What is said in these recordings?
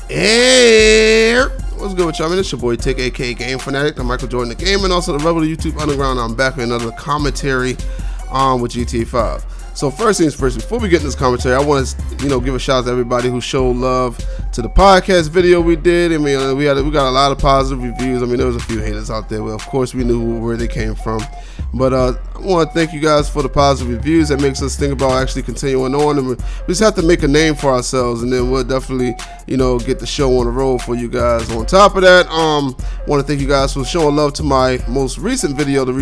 Hey, what's good with y'all? Man, it's your boy Tick, aka Game Fanatic, I'm Michael Jordan, the game, and also the Rebel of YouTube Underground. I'm back with another commentary with GTA 5. So first things first, before we get into this commentary, I want to give a shout out to everybody who showed love to the podcast video we did. I mean, we got a lot of positive reviews. I mean, there was a few haters out there. Well, of course, we knew where they came from. But I want to thank you guys for the positive reviews. That makes us think about actually continuing on. And we just have to make a name for ourselves, and then we'll definitely, get the show on the road for you guys. On top of that, I want to thank you guys for showing love to my most recent video, the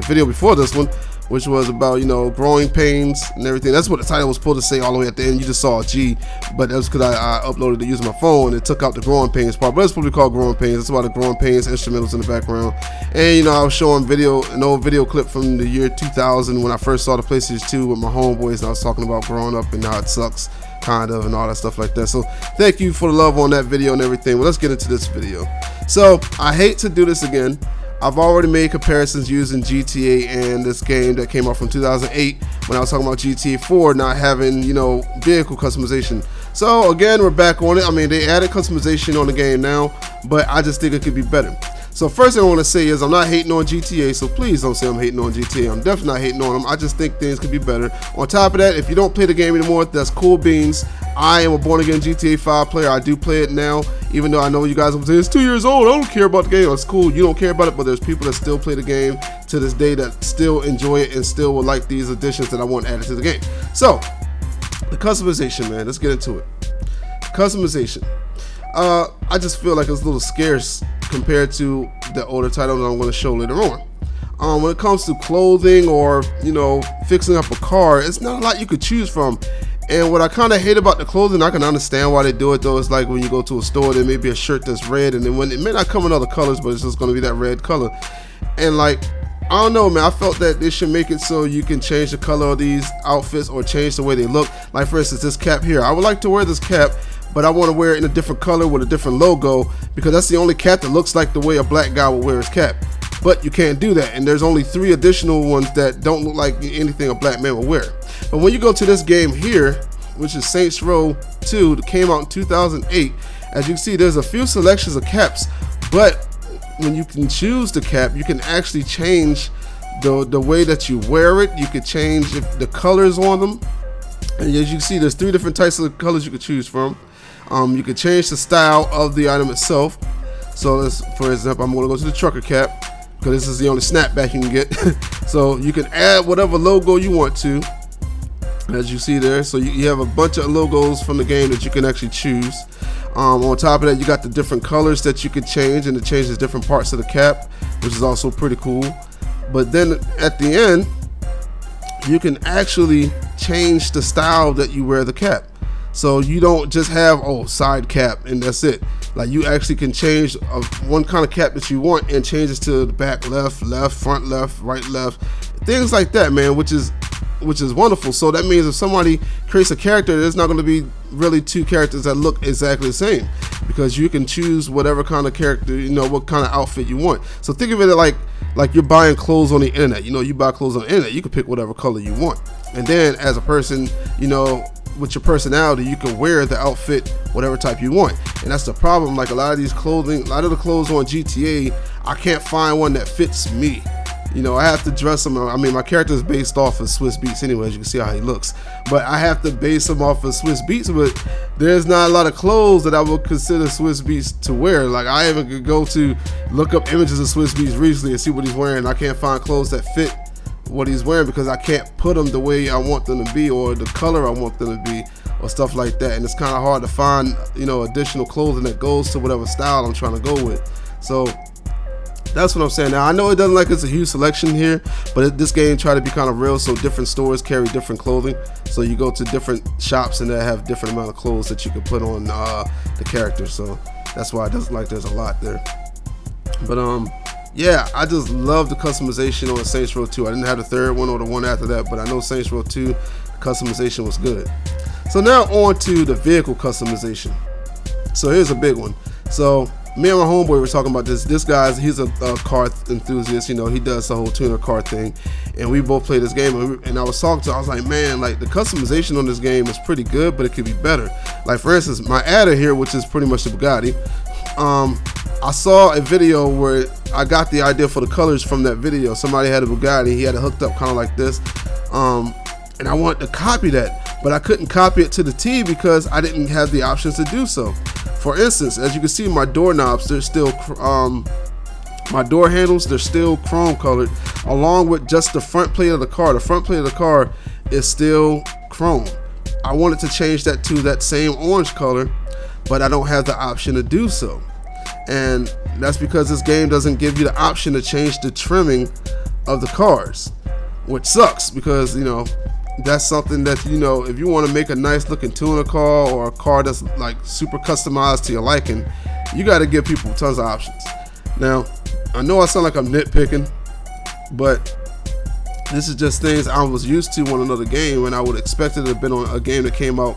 video before this one, which was about, growing pains and everything. That's what the title was supposed to say all the way at the end. You just saw a G, but that was because I uploaded it using my phone. It took out the growing pains part, but it's probably called growing pains. That's why the growing pains instrumentals in the background. And, I was showing an old video clip from the year 2000 when I first saw the PlayStation 2 with my homeboys, and I was talking about growing up and how it sucks, kind of, and all that stuff like that. So thank you for the love on that video and everything. Well, let's get into this video. So I hate to do this again. I've already made comparisons using GTA and this game that came out from 2008 when I was talking about GTA 4 not having, vehicle customization. So again, we're back on it. I mean, they added customization on the game now, but I just think it could be better. So first thing I want to say is I'm not hating on GTA, so please don't say I'm hating on GTA. I'm definitely not hating on them. I just think things could be better. On top of that, if you don't play the game anymore, that's cool beans. I am a born-again GTA 5 player. I do play it now, even though I know you guys will say it's 2 years old. I don't care about the game. It's cool. You don't care about it, but there's people that still play the game to this day that still enjoy it and still will like these additions that I want added to the game. So, the customization, man. Let's get into it. Customization. I just feel like it's a little scarce compared to the older title that I'm going to show later on. When it comes to clothing or, fixing up a car, it's not a lot you could choose from. And what I kind of hate about the clothing, I can understand why they do it though. It's like when you go to a store, there may be a shirt that's red, and then when it may not come in other colors, but it's just going to be that red color. And I don't know, man, I felt that they should make it so you can change the color of these outfits or change the way they look. Like for instance, this cap here. I would like to wear this cap, but I want to wear it in a different color with a different logo because that's the only cap that looks like the way a black guy would wear his cap. But you can't do that, and there's only 3 additional ones that don't look like anything a black man would wear. But when you go to this game here, which is Saints Row 2, that came out in 2008, as you can see, there's a few selections of caps, but when you can choose the cap, you can actually change the way that you wear it. You could change the colors on them, and as you can see, there's 3 different types of colors you could choose from. You could change the style of the item itself. So let's, for example, I'm going to go to the trucker cap because this is the only snapback you can get. So you can add whatever logo you want to, as you see there. So you have a bunch of logos from the game that you can actually choose. On top of that, you got the different colors that you can change, and it changes different parts of the cap, which is also pretty cool. But then at the end, you can actually change the style that you wear the cap. So you don't just have side cap and that's it. Like you actually can change one kind of cap that you want and change it to the back left, front left, right left, things like that, man, which is wonderful. So that means if somebody creates a character, there's not going to be really 2 characters that look exactly the same, because you can choose whatever kind of character, what kind of outfit you want. So think of it like you're buying clothes on the internet. You buy clothes on the internet, you can pick whatever color you want, and then as a person, with your personality, you can wear the outfit whatever type you want. And that's the problem. Like a lot of the clothes on GTA, I can't find one that fits me. I have to dress them. I mean, my character is based off of Swiss Beats anyway, as you can see how he looks. But I have to base him off of Swiss Beats, but there's not a lot of clothes that I would consider Swiss Beats to wear. Like I even could go to look up images of Swiss Beats recently and see what he's wearing. I can't find clothes that fit what he's wearing because I can't put them the way I want them to be or the color I want them to be or stuff like that. And it's kind of hard to find, additional clothing that goes to whatever style I'm trying to go with. So that's what I'm saying. Now I know it doesn't like it's a huge selection here, but this game try to be kind of real, so different stores carry different clothing. So you go to different shops and they have different amount of clothes that you can put on the character. So that's why it doesn't like there's a lot there. But yeah, I just love the customization on Saints Row 2. I didn't have the 3rd one or the one after that, but I know Saints Row 2 customization was good. So now on to the vehicle customization. So here's a big one. So me and my homeboy were talking about this. This guy's, he's a car enthusiast, you know, he does the whole tuner car thing, and we both played this game, and I was talking to, I was like, man, like the customization on this game is pretty good, but it could be better. Like for instance, my adder here, which is pretty much the Bugatti, I saw a video where I got the idea for the colors from that video. Somebody had a Bugatti, he had it hooked up kind of like this, and I wanted to copy that, but I couldn't copy it to the T because I didn't have the options to do so. For instance, as you can see, my doorknobs, they're still, my door handles, they're still chrome colored, along with just the front plate of the car. The front plate of the car is still chrome. I wanted to change that to that same orange color, but I don't have the option to do so. And that's because this game doesn't give you the option to change the trimming of the cars, which sucks because, you know, that's something that, you know, if you want to make a nice looking tuner car or a car that's like super customized to your liking, you got to give people tons of options. Now, I know I sound like I'm nitpicking, but this is just things I was used to on another game, and I would expect it to have been on a game that came out,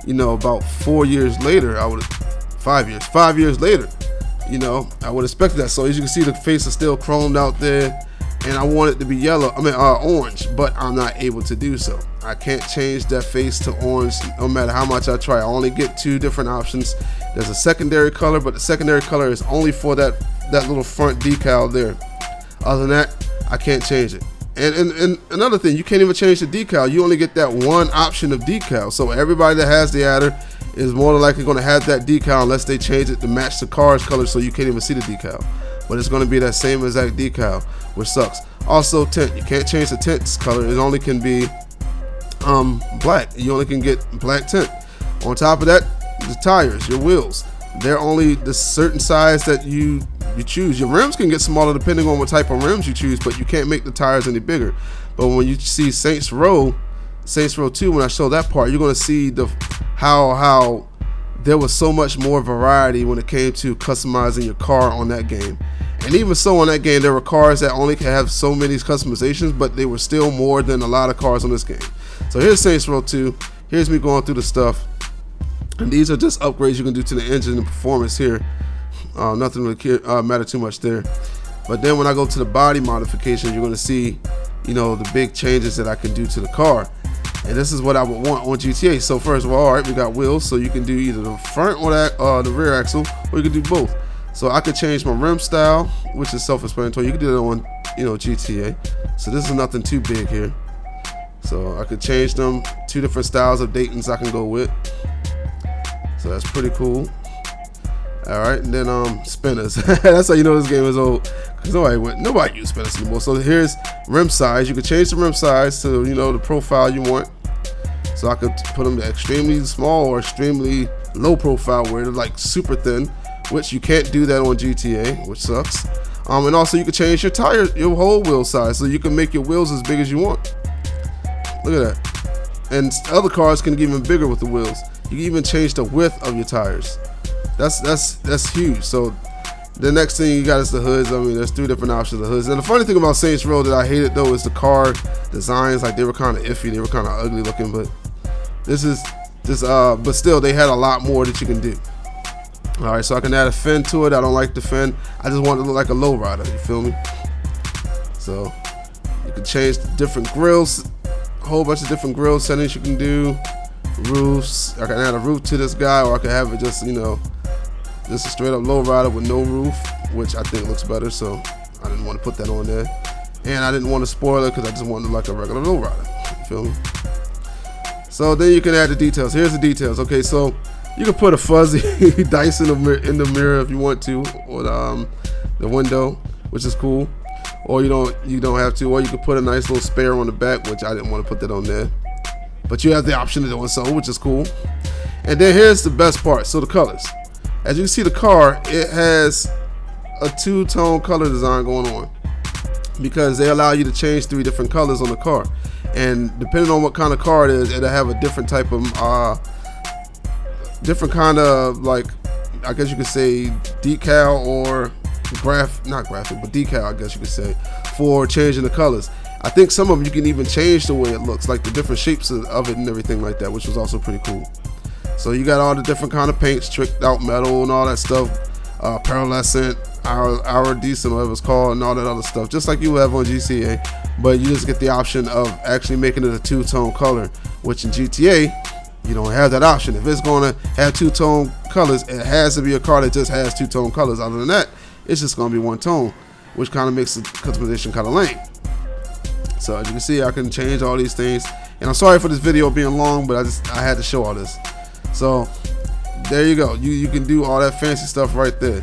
you know, about 4 years later. 5 years later, you know, I would expect that. So as you can see, the face is still chromed out there, and I want it to be yellow, orange, but I'm not able to do so. I can't change that face to orange no matter how much I try. I only get 2 different options. There's a secondary color, but the secondary color is only for that little front decal there. Other than that, I can't change it. And another thing, you can't even change the decal. You only get that one option of decal. So everybody that has the adder is more than likely going to have that decal unless they change it to match the car's color, so you can't even see the decal. But it's going to be that same exact decal, which sucks. Also, tint. You can't change the tint's color. It only can be black. You only can get black tint. On top of that, the tires, your wheels, they're only the certain size that you choose. Your rims can get smaller depending on what type of rims you choose, but you can't make the tires any bigger. But when you see Saints Row 2, when I show that part, you're going to see how there was so much more variety when it came to customizing your car on that game. And even so, on that game, there were cars that only could have so many customizations, but they were still more than a lot of cars on this game. So here's Saints Row 2. Here's me going through the stuff. And these are just upgrades you can do to the engine and performance here. Nothing really matter too much there. But then when I go to the body modifications, you're going to see, you know, the big changes that I can do to the car. And this is what I would want on GTA. So first of all right, we got wheels, so you can do either the front or the rear axle, or you can do both. So I could change my rim style, which is self-explanatory. You can do that on, you know, GTA. So this is nothing too big here. So I could change them. 2 different styles of Daytons I can go with. So that's pretty cool. All right, and then spinners. That's how you know this game is old, because nobody uses spinners anymore. So here's rim size. You can change the rim size to, you know, the profile you want. So I could put them to extremely small or extremely low profile, where they're like super thin, which you can't do that on GTA, which sucks. And also you can change your tire, your whole wheel size, so you can make your wheels as big as you want. Look at that. And other cars can get even bigger with the wheels. You can even change the width of your tires. That's huge. So the next thing you got is the hoods. I mean, there's 3 different options of hoods. And the funny thing about Saints Row that I hated though is the car designs. Like, they were kind of iffy. They were kind of ugly looking. But but still, they had a lot more that you can do. All right, so I can add a fin to it. I don't like the fin. I just want it to look like a lowrider. You feel me? So you can change the different grills. A whole bunch of different grill settings you can do. Roofs. I can add a roof to this guy, or I can have it just, you know, just a straight up lowrider with no roof, which I think looks better. So I didn't want to put that on there, and I didn't want to spoil it because I just wanted like a regular lowrider. You feel me? So then you can add the details. Here's the details. Okay, so you can put a fuzzy dice in the mirror if you want to, or the window, which is cool. Or you don't have to. Or you can put a nice little spare on the back, which I didn't want to put that on there. But you have the option of doing so, which is cool. And then here's the best part. So the colors. As you can see, the car, it has a 2-tone color design going on, because they allow you to change 3 different colors on the car. And depending on what kind of car it is, it'll have a different type of, like, I guess you could say decal or not graphic, but decal, I guess you could say, for changing the colors. I think some of them you can even change the way it looks, like the different shapes of it and everything like that, which was also pretty cool. So you got all the different kind of paints, tricked out metal and all that stuff. pearlescent, iridescent, whatever it's called, and all that other stuff, just like you would have on GTA. But you just get the option of actually making it a two-tone color, which in GTA you don't have that option. If it's going to have two-tone colors, it has to be a car that just has two-tone colors. Other than that, it's just going to be one tone, which kind of makes the customization kind of lame. So as you can see, I can change all these things, and I'm sorry for this video being long, but I had to show all this. So there you go. You can do all that fancy stuff right there,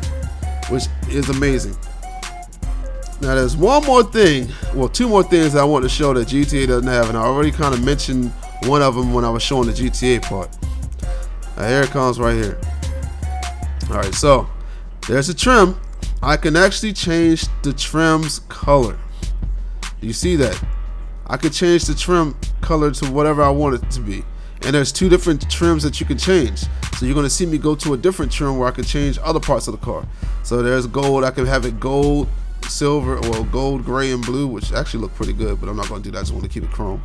which is amazing. Now there's one more thing, well, two more things that I want to show that GTA doesn't have, and I already kind of mentioned one of them when I was showing the GTA part. Here it comes right here. Alright, so there's a trim. I can actually change the trim's color. You see that? I could change the trim color to whatever I want it to be. And there's two different trims that you can change. So you're going to see me go to a different trim where I can change other parts of the car. So there's gold. I can have it gold, silver, or gold, gray, and blue, which actually look pretty good, but I'm not going to do that. I just want to keep it chrome.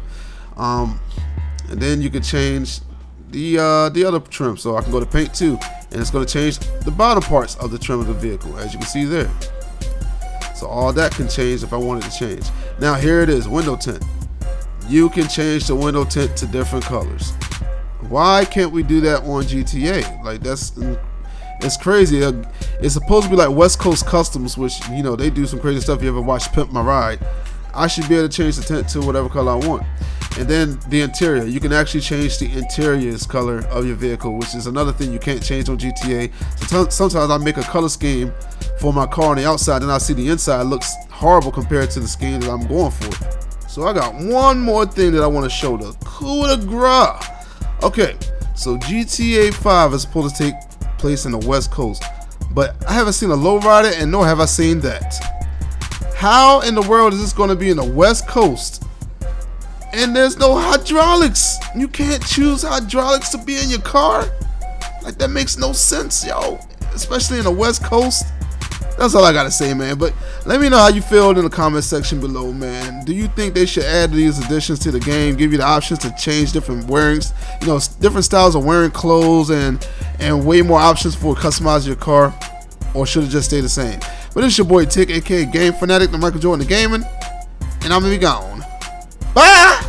And then you can change the other trim. So I can go to paint too, and it's going to change the bottom parts of the trim of the vehicle, as you can see there. So all that can change if I wanted to change. Now here it is, window tint. You can change the window tint to different colors. Why can't we do that on GTA? Like, it's crazy. It's supposed to be like West Coast Customs, which, you know, they do some crazy stuff. If you ever watch Pimp My Ride, I should be able to change the tint to whatever color I want. And then the interior, you can actually change the interior's color of your vehicle, which is another thing you can't change on GTA. So sometimes I make a color scheme for my car on the outside, and I see the inside looks horrible compared to the scheme that I'm going for. So I got one more thing that I want to show, the coup de grace. Okay, so GTA 5 is supposed to take place in the West Coast, but I haven't seen a lowrider, and nor have I seen that. How in the world is this going to be in the West Coast and there's no hydraulics? You can't choose hydraulics to be in your car? Like, that makes no sense, yo, especially in the West Coast. That's all I gotta say, man. But let me know how you feel in the comment section below, man. Do you think they should add these additions to the game, give you the options to change different wearings, you know, different styles of wearing clothes, and way more options for customizing your car? Or should it just stay the same? But it's your boy Tick, aka Game Fanatic, the Michael Jordan of Gaming, and I'm gonna be gone. Bye!